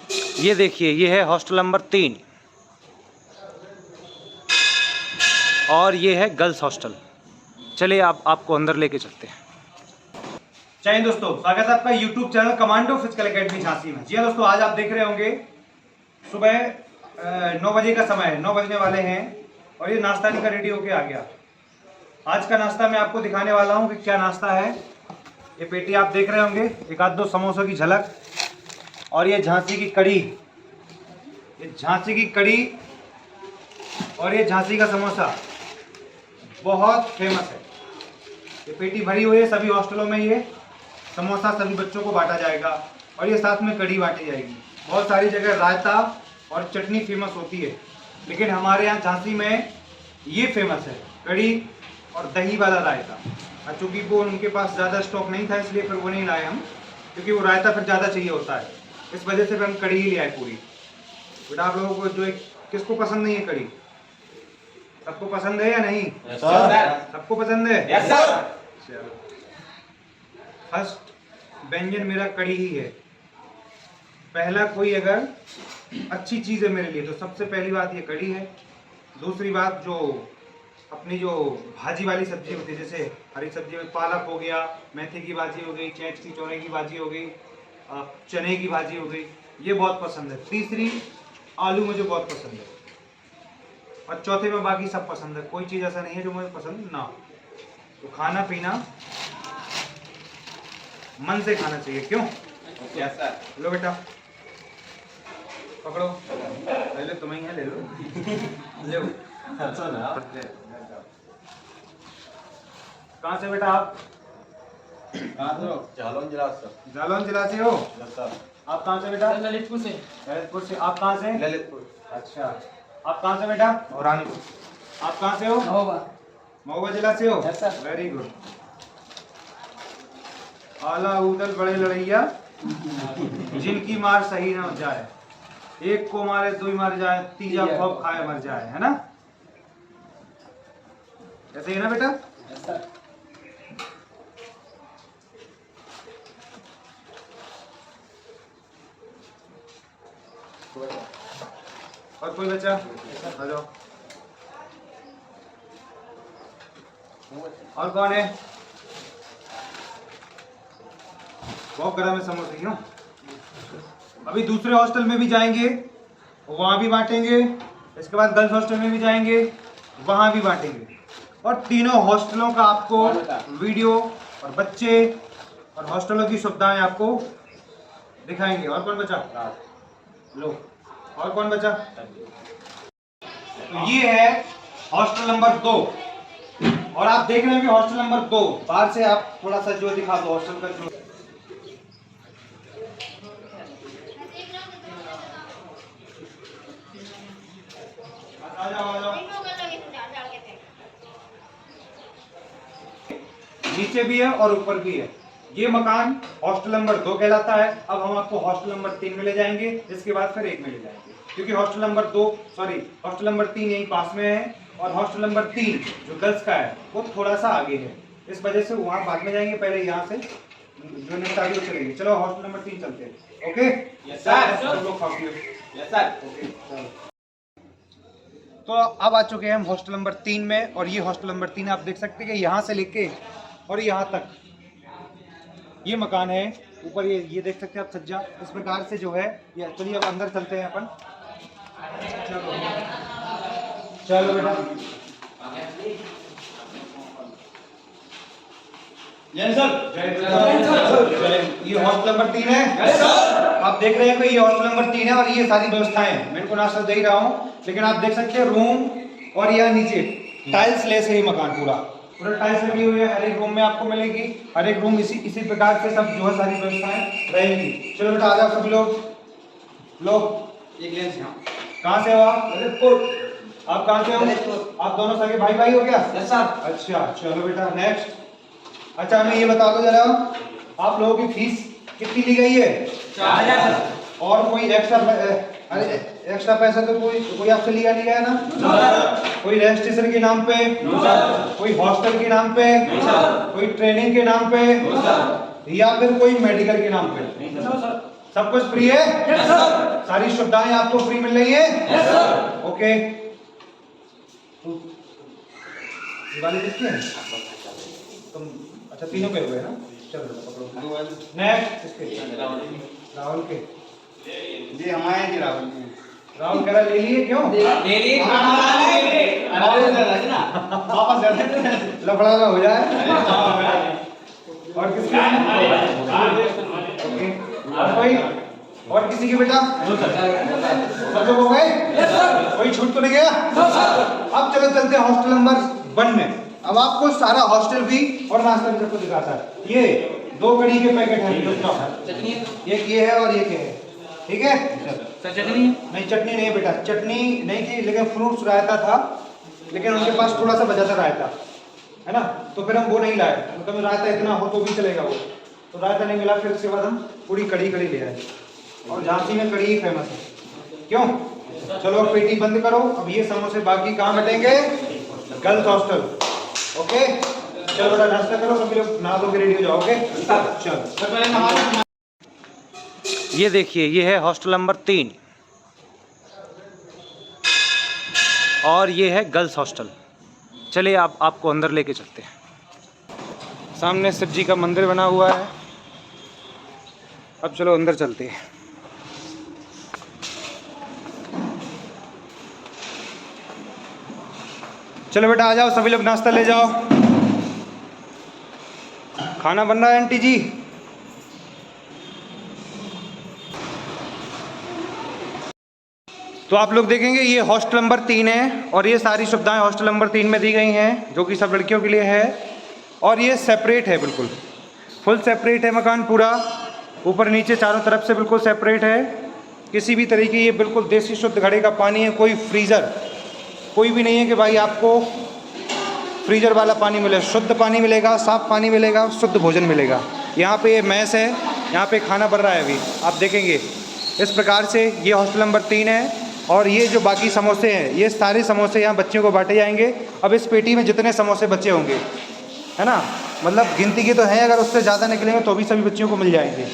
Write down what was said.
ये देखिए, ये है हॉस्टल नंबर 3 और ये है गर्ल्स हॉस्टल। चलिए आपको अंदर लेके चलते हैं। जय हिंद दोस्तों, स्वागत है आपका YouTube channel commando physical academy Jhansi में। जी हाँ दोस्तों, आज आप देख रहे होंगे सुबह 9 बजे का समय है, 9 बजने वाले हैं और ये नाश्ता का रेडी होके आ गया। आज का नाश्ता मैं आपको दिखाने वाला हूँ कि क्या नाश्ता है। ये पेटी आप देख रहे होंगे, एक आध दो समोसों की झलक और ये झांसी की कड़ी, ये झांसी की कड़ी और ये झांसी का समोसा बहुत फेमस है। ये पेटी भरी हुई है, सभी हॉस्टलों में ये समोसा सभी बच्चों को बांटा जाएगा और ये साथ में कड़ी बांटी जाएगी। बहुत सारी जगह रायता और चटनी फेमस होती है, लेकिन हमारे यहाँ झांसी में ये फेमस है, कड़ी और दही वाला रायता। और चूँकि वो उनके पास ज़्यादा स्टॉक नहीं था, इसलिए फिर वो नहीं लाए हम, क्योंकि वो रायता फिर ज़्यादा चाहिए होता है। इस वजह से फिर हम कड़ी ही ले आए पूरी। बेटा आप लोगों को जो किसको पसंद नहीं है कड़ी? सबको पसंद है या नहीं? सबको पसंद है? Yes sir. फर्स्ट व्यंजन मेरा कड़ी ही है। पहला कोई अगर अच्छी चीज़ है मेरे लिए तो सबसे पहली बात ये कड़ी है। दूसरी बात, जो अपनी जो भाजी वाली सब्जी होती है, जैसे हरी सब्जी में पालक हो गया, मेथी की भाजी हो गई, चैट की चौरे की भाजी हो गई, चने की भाजी हो गई, ये बहुत पसंद है। तीसरी आलू मुझे बहुत पसंद है और चौथे में बाकी सब पसंद है। कोई चीज़ ऐसा नहीं है जो मुझे पसंद ना। तो खाना पीना मन से खाना चाहिए, क्यों? Yes sir. लो बेटा, पकड़ो, पहले तुम्हें है, ले लो ले। कहाँ से बेटा आप? जालौन जिला से। जालौन जिला से हो? आप कहाँ से बेटा? ललितपुर से। ललितपुर से। आप कहाँ से? ललितपुर। अच्छा, आप कहाँ से बेटा? रानीपुर। आप कहाँ से हो? महोबा जिला से हो? Yes sir. Very good. आला उदल बड़े लड़ैया जिनकी मार सही न जाए, एक को मारे दो मर जाए, तीजा खौफ खाए मर जाए, है ना? ऐसे ही है ना बेटा? Yes sir. और कोई बच्चा? आ जाओ। और कौन है? बहुत गर्म है समोसे, क्यों? अभी दूसरे हॉस्टल में भी जाएंगे, वहां भी बांटेंगे। इसके बाद गर्ल्स हॉस्टल में भी जाएंगे, वहां भी बांटेंगे। और तीनों हॉस्टलों का आपको वीडियो और बच्चे और हॉस्टलों की सुविधाएं आपको दिखाएंगे। और कौन बचा? लो, और कौन बचा? तो ये है हॉस्टल नंबर 2 और आप देख रहे हैं कि हॉस्टल नंबर 2 बाहर से आप थोड़ा सा जो दिखा दो हॉस्टल का जो। आ जाओ। नीचे भी है और ऊपर भी है। ये मकान हॉस्टल नंबर 2 कहलाता है। अब हम आपको हॉस्टल नंबर 3 में ले जाएंगे, इसके बाद फिर 1 में ले जाएंगे, क्योंकि हॉस्टल नंबर 3 यहीं पास में है और हॉस्टल नंबर 3 जो गर्ल्स का है वो थोड़ा सा आगे है। इस वजह से वहां बाद में जाएंगे, पहले यहाँ से जो निपटारी चलेंगे। चलो हॉस्टल नंबर 3 चलते हैं। ओके? Yes sir. सब लोग कॉपी। Yes sir. ओके, चलो। तो अब आ चुके हैं हम हॉस्टल नंबर 3 में और ये हॉस्टल नंबर 3 आप देख सकते हैं कि यहाँ से लेके और यहाँ तक ये मकान है। ऊपर ये देख सकते हैं आप सज्जा, इस प्रकार से जो है ये। चलिए अब अंदर चलते हैं अपन। चलो बेटा। जय सर। ये हॉस्टल नंबर 3 है। आप देख रहे हैं कि ये हॉस्टल नंबर 3 है और ये सारी व्यवस्थाएं मैं इनको नाश्ता दे ही रहा हूँ, लेकिन आप देख सकते हैं रूम और यहाँ नीचे टाइल्स लेस है। ये मकान पूरा टाइल्स लगी हुई है। हर एक रूम में आपको मिलेगी, हर एक रूम इसी प्रकार से सब जो है सारी व्यवस्थाएं रहेंगी। चलो बेटा आ जाओ सब लोग। एक लेंस यहाँ। कहाँ से हो आप? ललितपुर। आप कहाँ से हो? आप दोनों सगे भाई हो क्या? Yes sir. अच्छा, चलो बेटा नेक्स्ट। अच्छा, हमें ये बता दो जरा, आप लोगों की फीस कितनी ली गई है? 4000। और कोई एक्स्ट्रा पैसा तो कोई आपसे लिया नहीं गया ना? कोई रजिस्ट्रेशन के नाम पे? कोई हॉस्टल के नाम पे? कोई ट्रेनिंग के नाम पे? या फिर कोई मेडिकल के नाम पे? सब कुछ फ्री है? Yes sir. सारी सुविधाएं आपको फ्री मिल रही है? Yes sir. ओके। दिवाली किसकी है? तुम अच्छा तीनों के हुए ना? चलो पकड़ो। नेक्स्ट किसके? राहुल के। जी हमारे जी राहुल राहुल कह रहा ले लिए क्यों? ले लिए वापस कर देते लफड़ा ना हो जाए। और किसके? ओके। और कोई? और किसी के बेटा? सब लोग हो गए? कोई छूट तो नहीं गया? अब चलो चलते हैं हॉस्टल नंबर 1 में। अब आपको सारा हॉस्टल भी और नाश्ता भी सबको दिखाता है। ये 2 कड़ी के पैकेट हैं। चटनी एक ये है और एक है, ठीक है? सर चटनी नहीं चटनी नहीं है बेटा, चटनी नहीं थी, लेकिन फ्रूट्स रायता था, लेकिन उनके पास थोड़ा सा बचा था रायता, है ना? तो फिर हम वो नहीं लाए, मतलब रायता इतना हो तो भी चलेगा वो, तो रायता नहीं मिला। फिर उसके बाद हम पूरी कड़ी ले आए, और झांसी में कड़ी ही फेमस है। क्यों? चलो अब पेटी बंद करो। अब ये समोसे बाकी कहाँ बटेंगे? Girls hostel. ओके चलो बेटा नाश्ता करो, सभी लोग नहा धो के रेडी हो जाओ। ओके चलो। ये देखिए, ये है हॉस्टल नंबर 3 और ये है गर्ल्स हॉस्टल। चलिए आपको अंदर लेके चलते हैं। सामने शिव जी का मंदिर बना हुआ है। अब चलो अंदर चलते हैं। चलो बेटा आ जाओ, सभी लोग नाश्ता ले जाओ। खाना बन रहा है आंटी जी। तो आप लोग देखेंगे ये हॉस्टल नंबर 3 है, और ये सारी सुविधाएं हॉस्टल नंबर 3 में दी गई हैं, जो कि सब लड़कियों के लिए है। और ये सेपरेट है, बिल्कुल फुल सेपरेट है मकान पूरा, ऊपर नीचे चारों तरफ से बिल्कुल सेपरेट है। किसी भी तरीके, ये बिल्कुल देसी शुद्ध घड़े का पानी है। कोई फ्रीज़र कोई भी नहीं है कि भाई आपको फ्रीज़र वाला पानी मिले। शुद्ध पानी मिलेगा, साफ़ पानी मिलेगा, शुद्ध भोजन मिलेगा। यहाँ पे ये मैस है, यहाँ पे खाना बन रहा है अभी, आप देखेंगे। इस प्रकार से ये हॉस्टल नंबर 3 है। और ये जो बाकी समोसे हैं, ये सारे समोसे यहाँ बच्चों को बांटे जाएंगे। अब इस पेटी में जितने समोसे बचे होंगे, है ना, मतलब गिनती के तो हैं, अगर उससे ज़्यादा निकलेंगे तो भी सभी बच्चियों को मिल जाएंगे।